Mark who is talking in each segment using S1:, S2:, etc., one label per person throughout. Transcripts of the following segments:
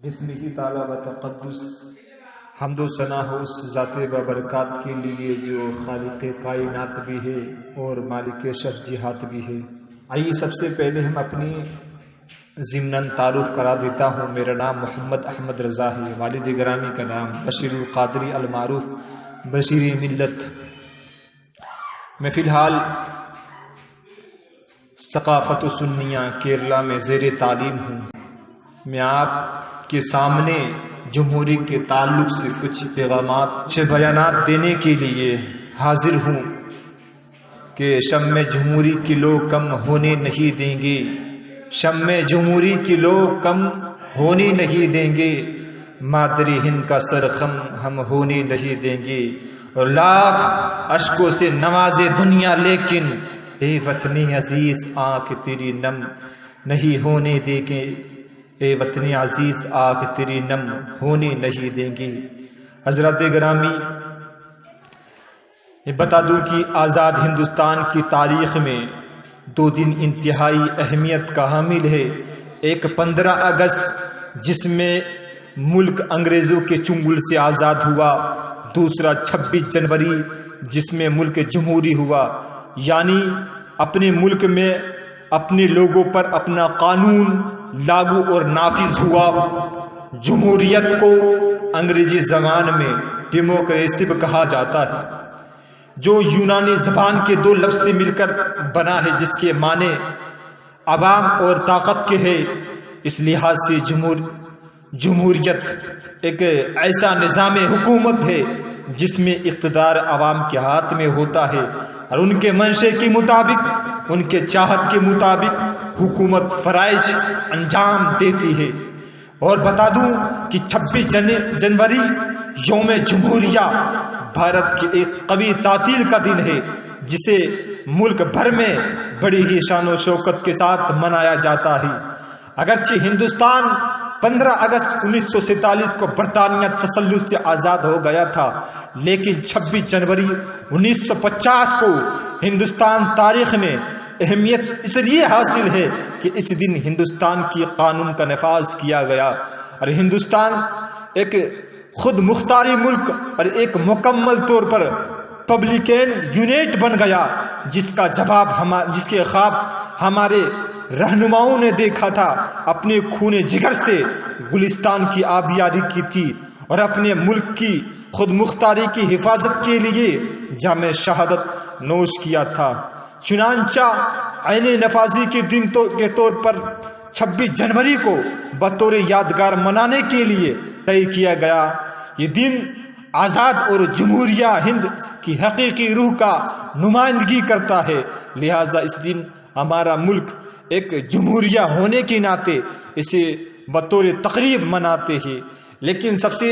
S1: بسمہ تعالی و تقدس حمد و ثنا ہو اس ذات بابرکات کے لیے جو خالق کائنات بھی ہے اور مالک شف جہات بھی ہے۔ آئیے سب سے پہلے ہم اپنی ضمناً تعارف کرا دیتا ہوں۔ میرا نام محمد احمد رضا ہے، والد گرامی کا نام بشیر القادری المعروف بشیر ملت۔ میں فی الحال ثقافت و سنیہ کیرلا میں زیر تعلیم ہوں۔ میں آپ کے سامنے جمہوری کے تعلق سے کچھ پیغامات بیانات دینے کے لیے حاضر ہوں کہ شمع جمہوری کے لوگ کم ہونے نہیں دیں گے، شمع جمہوری کے لوگ کم ہونے نہیں دیں گے، مادری ہند کا سرخم ہم ہونے نہیں دیں گے، اور لاکھ اشکوں سے نوازے دنیا لیکن اے وطنی عزیز آنکھ تیری نم نہیں ہونے دیں گے، اے وطنی عزیز آنکھ تیری نم ہونے نہیں دیں گے۔ حضرات گرامی، یہ بتا دوں کہ آزاد ہندوستان کی تاریخ میں دو دن انتہائی اہمیت کا حامل ہے۔ ایک 15 اگست جس میں ملک انگریزوں کے چنگل سے آزاد ہوا، دوسرا 26 جنوری جس میں ملک جمہوری ہوا، یعنی اپنے ملک میں اپنے لوگوں پر اپنا قانون لاگو اور نافذ ہوا۔ جمہوریت کو انگریزی زبان میں ڈیموکریسی کہا جاتا ہے، جو یونانی زبان کے دو لفظ سے مل کر بنا ہے، جس کے معنی عوام اور طاقت کے ہے۔ اس لحاظ سے جمہوریت ایک ایسا نظام حکومت ہے جس میں اقتدار عوام کے ہاتھ میں ہوتا ہے اور ان کے منشے کے مطابق، ان کے چاہت کے مطابق حکومت فرائض انجام دیتی ہے۔ اور بتا دوں کہ 26 جنوری یوم جمہوریہ بھارت کے ایک قوی تعطیل کا دن ہے، جسے ملک بھر میں بڑی ہی شان و شوکت کے ساتھ منایا جاتا ہے۔ اگرچہ ہندوستان 15 اگست 1947 کو برطانیہ تسلط سے آزاد ہو گیا تھا، لیکن 26 جنوری 1950 کو ہندوستان تاریخ میں اہمیت اس لیے حاصل ہے کہ اس دن ہندوستان کی قانون کا نفاذ کیا گیا اور ہندوستان ایک خود مختاری ملک اور ایک مکمل طور پر پبلکین یونٹ بن گیا، جس کے خواب ہمارے رہنماؤں نے دیکھا تھا۔ اپنے خون جگر سے گلستان کی آبیاری کی تھی اور اپنے ملک کی خود مختاری کی حفاظت کے لیے جام شہادت نوش کیا تھا۔ چنانچہ عین نفاذی کے دن کے طور پر 26 جنوری کو بطور یادگار منانے کے لیے طے کیا گیا۔ یہ دن آزاد اور جمہوریہ ہند کی حقیقی روح کا نمائندگی کرتا ہے، لہذا اس دن ہمارا ملک ایک جمہوریہ ہونے کے ناطے اسے بطور تقریب مناتے ہیں۔ لیکن سب سے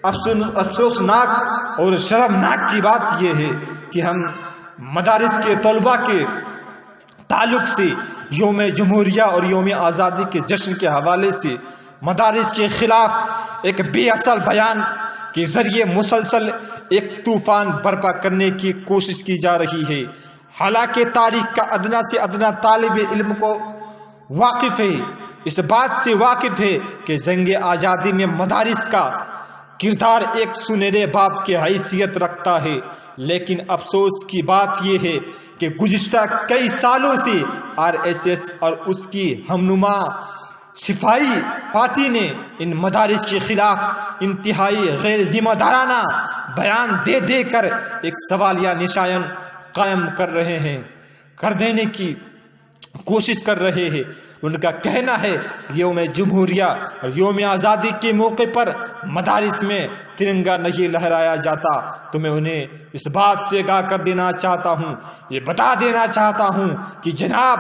S1: افسوسناک اور شرمناک کی بات یہ ہے کہ ہم مدارس کے طلباء کے تعلق سے یوم جمہوریہ اور یوم آزادی کے جشن کے حوالے سے مدارس کے خلاف ایک بے اصل بیان کے ذریعے مسلسل ایک طوفان برپا کرنے کی کوشش کی جا رہی ہے۔ حالانکہ تاریخ کا ادنا سے ادنا طالب علم کو واقف ہے، اس بات سے واقف ہے کہ جنگ آزادی میں مدارس کا کردار ایک سنہرے باب کی حیثیت رکھتا ہے، لیکن افسوس کی بات یہ ہے کہ گزشتہ کئی سالوں سے RSS اور اس کی ہمنما صفائی پارٹی نے ان مدارس کے خلاف انتہائی غیر ذمہ دارانہ بیان دے کر ایک سوالیہ نشان قائم کر دینے کی کوشش کر رہے ہیں۔ ان کا کہنا ہے یوم جمہوریہ اور یوم آزادی کے موقع پر مدارس میں ترنگا نہیں لہرایا جاتا، تو میں انہیں اس بات سے آگاہ کر دینا چاہتا ہوں، یہ بتا دینا چاہتا ہوں کہ جناب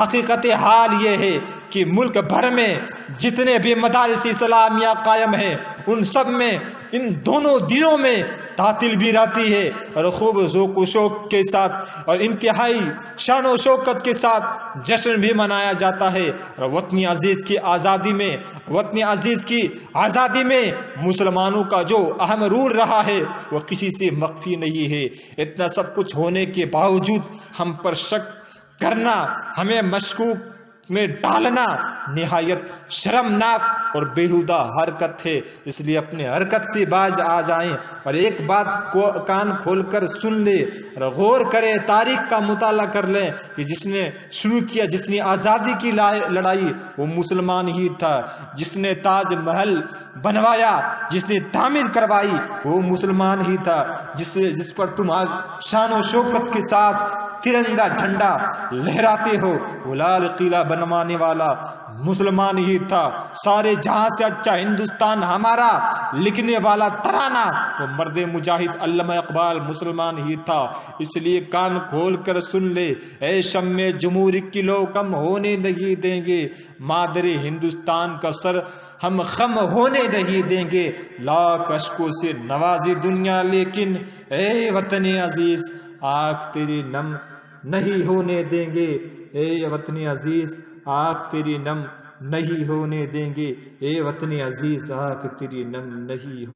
S1: حقیقت حال یہ ہے کہ ملک بھر میں جتنے بھی مدارس اسلامیہ قائم ہیں، ان سب میں ان دونوں دنوں میں تعطیل بھی رہتی ہے اور خوب ذوق و شوق کے ساتھ اور انتہائی شان و شوکت کے ساتھ جشن بھی منایا جاتا ہے۔ اور وطنی عزیز کی آزادی میں مسلمانوں کا جو اہم رول رہا ہے وہ کسی سے مخفی نہیں ہے۔ اتنا سب کچھ ہونے کے باوجود ہم پر شک کرنا ہمیں مشکوک میں ڈالنا نہایت شرمناک اور بیہودہ حرکت ہے۔ اس لیے اپنے حرکت سے باز آ جائیں اور ایک بات کو کان کھول کر سن لے اور غور کرے، تاریخ کا مطالعہ کر لیں کہ جس نے شروع کیا، جس نے آزادی کی لڑائی وہ مسلمان ہی تھا، جس نے تاج محل بنوایا، جس نے تعمیر کروائی وہ مسلمان ہی تھا، جس پر تم آج شان و شوکت کے ساتھ ترنگا جھنڈا لہراتے ہو وہ لال قلعہ بنوانے والا مسلمان ہی تھا۔ سارے جہاں سے اچھا ہندوستان ہمارا لکھنے والا ترانہ وہ مرد مجاہد علامہ اقبال مسلمان ہی تھا۔ اس لیے کان کھول کر سن لے، اے شمع جمہوری کی لو کم ہونے نہیں دیں گے، مادر ہندوستان کا سر ہم خم ہونے نہیں دیں گے، لاکھ اشکوں سے نوازی دنیا لیکن اے وطن عزیز آنکھ تیری نم نہیں ہونے دیں گے، اے وطن عزیز آنکھ تیری نم نہیں ہونے دیں گے، اے وطن عزیز آنکھ تیری نم نہیں